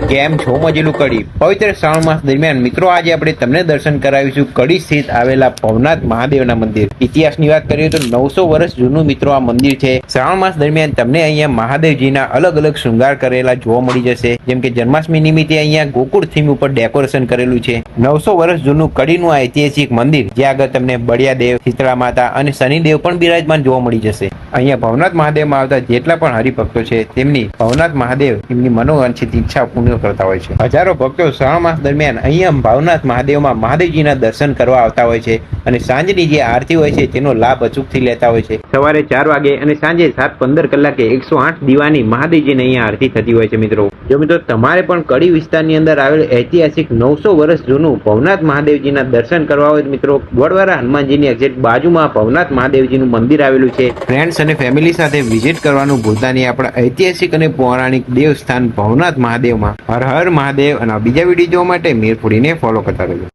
કેમ છો મજેલું કડી પવિત્ર શ્રાવણ માસ દરમિયાન મિત્રો આજે આપણે તમને દર્શન કરાવીશું કડી સ્થિત આવેલા ભવનાથ મહાદેવના મંદિર। ઇતિહાસની વાત કરીએ તો 900 વર્ષ જૂનું મિત્રો આ મંદિર છે। શ્રાવણ માસ દરમિયાન તમને અહીંયા મહાદેવજીના અલગ અલગ શૃંગાર કરેલા જોવા મળી જશે। જેમ કે જન્માષ્ટમી નિમિત્તે અહીંયા ગોકુળ થીમ ઉપર ડેકોરેશન કરેલું છે। 900 વર્ષ જૂનું કડીનું આ ઐતિહાસિક મંદિર જ્યાં આગળ તમને બળિયાદેવ, શીતળા માતા અને શનિદેવ પણ બિરાજમાન જોવા મળી જશે। અહીંયા ભવનાથ મહાદેવમાં આવતા જેટલા પણ હરિભક્તો છે તેમની ભવનાથ મહાદેવ એમની મનોવાંછિત ઈચ્છા પૂર્ણ કરતા હોય છે। હજારો ભક્તો શ્રાવણ માસ દરમિયાન અહીંયા ભવનાથ મહાદેવમાં મહાદેવજીના દર્શન કરવા આવતા હોય છે અને સાંજની જે આરતી હોય છે તેનો લાભ અચૂકથી લેતા હોય છે। સવારે 4 વાગે અને સાંજે 7:15 કલાકે 108 દીવાની મહાદેવજીની અહીંયા આરતી થતી હોય છે। મિત્રો જો મિત્રો તમારે પણ કડી વિસ્તારની અંદર આવેલ ઐતિહાસિક 900 વર્ષ જૂનું ભવનાથ મહાદેવજીના દર્શન કરવા હોય મિત્રો ગોળવારા હનુમાનજીની એક્ઝેક્ટ બાજુમાં ભવનાથ મહાદેવજીનું મંદિર આવેલું છે। ફ્રેન્ડ્સ અને ફેમિલી સાથે વિઝિટ કરવાનું ભૂલતા નહીં આપણા ઐતિહાસિક અને પૌરાણિક દેવસ્થાન ભવનાથ મહાદેવમાં। હર હર મહાદેવ। અને બીજા વિડીયો જોવા માટે મેર ફૂડીને ફોલો કરતા રહેજો।